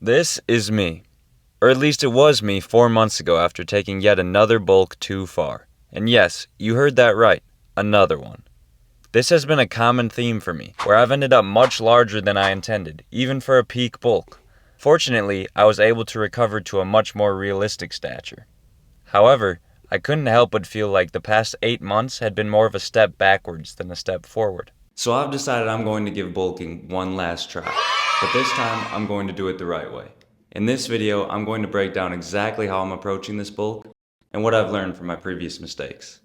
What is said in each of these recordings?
This is me. Or at least it was me 4 months ago after taking yet another bulk too far. And yes, you heard that right, another one. This has been a common theme for me, where I've ended up much larger than I intended, even for a peak bulk. Fortunately, I was able to recover to a much more realistic stature. However, I couldn't help but feel like the past 8 months had been more of a step backwards than a step forward. So I've decided I'm going to give bulking one last try, but this time I'm going to do it the right way. In this video, I'm going to break down exactly how I'm approaching this bulk and what I've learned from my previous mistakes.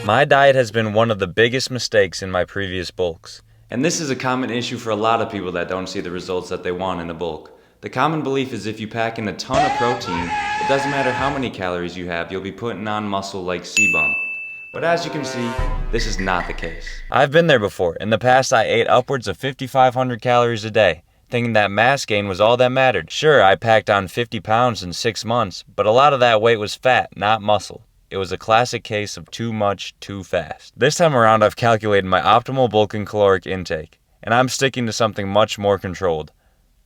My diet has been one of the biggest mistakes in my previous bulks. And this is a common issue for a lot of people that don't see the results that they want in a bulk. The common belief is if you pack in a ton of protein, it doesn't matter how many calories you have, you'll be putting on muscle like CBum. But as you can see, this is not the case. I've been there before. In the past, I ate upwards of 5,500 calories a day, thinking that mass gain was all that mattered. Sure, I packed on 50 pounds in 6 months, but a lot of that weight was fat, not muscle. It was a classic case of too much, too fast. This time around, I've calculated my optimal bulking caloric intake, and I'm sticking to something much more controlled.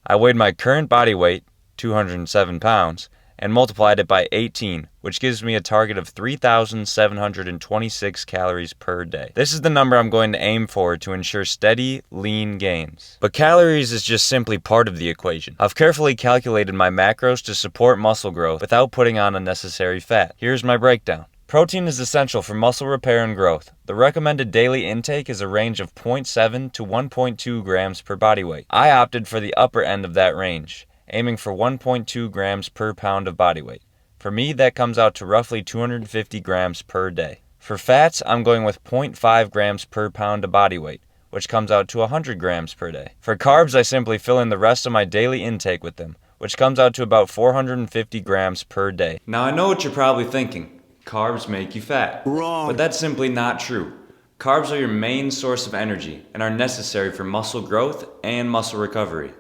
I weighed my current body weight, 207 pounds, and multiplied it by 18, which gives me a target of 3,726 calories per day. This is the number I'm going to aim for to ensure steady, lean gains. But calories is just simply part of the equation. I've carefully calculated my macros to support muscle growth without putting on unnecessary fat. Here's my breakdown. Protein is essential for muscle repair and growth. The recommended daily intake is a range of 0.7 to 1.2 grams per body weight. I opted for the upper end of that range, aiming for 1.2 grams per pound of body weight. For me, that comes out to roughly 250 grams per day. For fats, I'm going with 0.5 grams per pound of body weight, which comes out to 100 grams per day. For carbs, I simply fill in the rest of my daily intake with them, which comes out to about 450 grams per day. Now I know what you're probably thinking. Carbs make you fat. Wrong. But that's simply not true. Carbs are your main source of energy and are necessary for muscle growth and muscle recovery.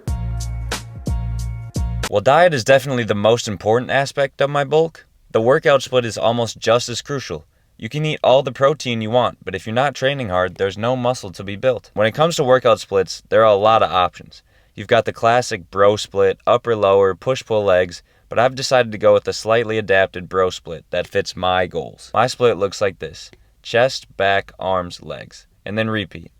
While diet is definitely the most important aspect of my bulk, the workout split is almost just as crucial. You can eat all the protein you want, but if you're not training hard, there's no muscle to be built. When it comes to workout splits, there are a lot of options. You've got the classic bro split, upper-lower, push-pull legs, but I've decided to go with a slightly adapted bro split that fits my goals. My split looks like this: chest, back, arms, legs, and then repeat.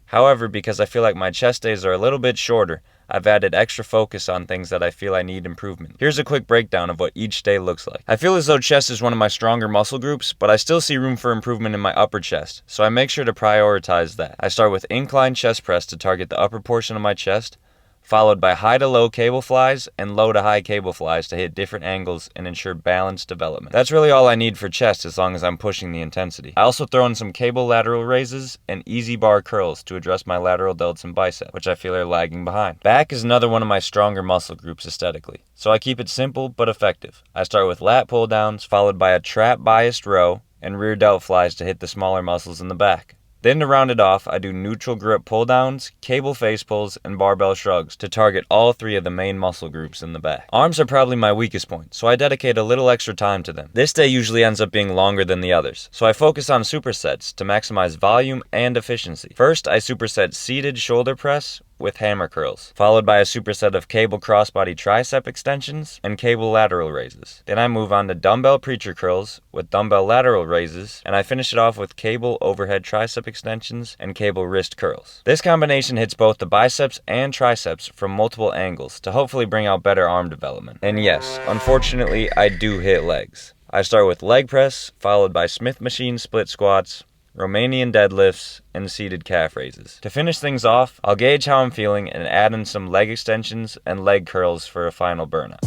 However, because I feel like my chest days are a little bit shorter, I've added extra focus on things that I feel I need improvement. Here's a quick breakdown of what each day looks like. I feel as though chest is one of my stronger muscle groups, but I still see room for improvement in my upper chest, so I make sure to prioritize that. I start with incline chest press to target the upper portion of my chest, followed by high to low cable flies and low to high cable flies to hit different angles and ensure balanced development. That's really all I need for chest as long as I'm pushing the intensity. I also throw in some cable lateral raises and easy bar curls to address my lateral delts and bicep, which I feel are lagging behind. Back is another one of my stronger muscle groups aesthetically, so I keep it simple but effective. I start with lat pull downs, followed by a trap biased row and rear delt flies to hit the smaller muscles in the back. Then to round it off, I do neutral grip pull downs, cable face pulls, and barbell shrugs to target all 3 of the main muscle groups in the back. Arms are probably my weakest point, so I dedicate a little extra time to them. This day usually ends up being longer than the others, so I focus on supersets to maximize volume and efficiency. First, I superset seated shoulder press with hammer curls, followed by a superset of cable crossbody tricep extensions and cable lateral raises. Then I move on to dumbbell preacher curls with dumbbell lateral raises, and I finish it off with cable overhead tricep extensions and cable wrist curls. This combination hits both the biceps and triceps from multiple angles to hopefully bring out better arm development. And yes, unfortunately, I do hit legs. I start with leg press, followed by Smith machine split squats, Romanian deadlifts, and seated calf raises. To finish things off, I'll gauge how I'm feeling and add in some leg extensions and leg curls for a final burnout.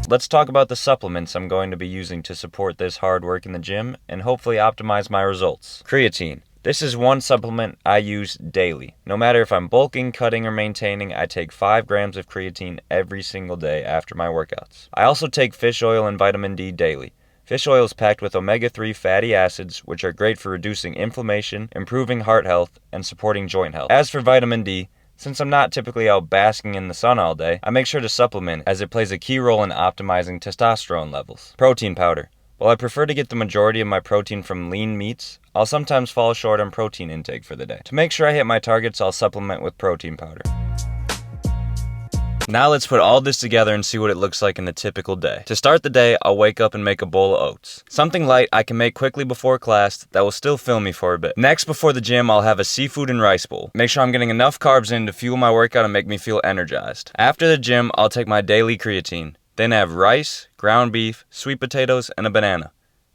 Let's talk about the supplements I'm going to be using to support this hard work in the gym and hopefully optimize my results. Creatine. This is one supplement I use daily. No matter if I'm bulking, cutting, or maintaining, I take 5 grams of creatine every single day after my workouts. I also take fish oil and vitamin D daily. Fish oil is packed with omega-3 fatty acids, which are great for reducing inflammation, improving heart health, and supporting joint health. As for vitamin D, since I'm not typically out basking in the sun all day, I make sure to supplement as it plays a key role in optimizing testosterone levels. Protein powder. While I prefer to get the majority of my protein from lean meats, I'll sometimes fall short on protein intake for the day. To make sure I hit my targets, I'll supplement with protein powder. Now let's put all this together and see what it looks like in a typical day. To start the day, I'll wake up and make a bowl of oats. Something light I can make quickly before class that will still fill me for a bit. Next, before the gym, I'll have a seafood and rice bowl. Make sure I'm getting enough carbs in to fuel my workout and make me feel energized. After the gym, I'll take my daily creatine. Then have rice, ground beef, sweet potatoes, and a banana.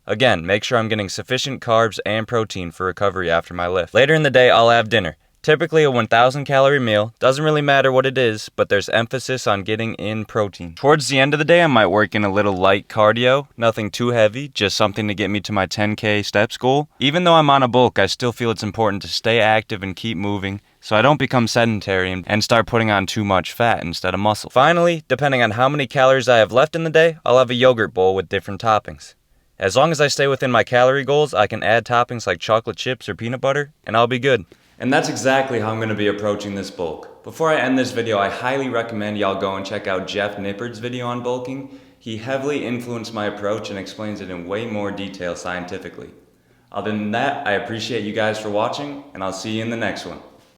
Again, make sure I'm getting sufficient carbs and protein for recovery after my lift. Later in the day, I'll have dinner. Typically a 1,000 calorie meal. Doesn't really matter what it is, but there's emphasis on getting in protein. Towards the end of the day, I might work in a little light cardio. Nothing too heavy, just something to get me to my 10K steps goal. Even though I'm on a bulk, I still feel it's important to stay active and keep moving, so I don't become sedentary and start putting on too much fat instead of muscle. Finally, depending on how many calories I have left in the day, I'll have a yogurt bowl with different toppings. As long as I stay within my calorie goals, I can add toppings like chocolate chips or peanut butter, and I'll be good. And that's exactly how I'm going to be approaching this bulk. Before I end this video, I highly recommend y'all go and check out Jeff Nippard's video on bulking. He heavily influenced my approach and explains it in way more detail scientifically. Other than that, I appreciate you guys for watching, and I'll see you in the next one.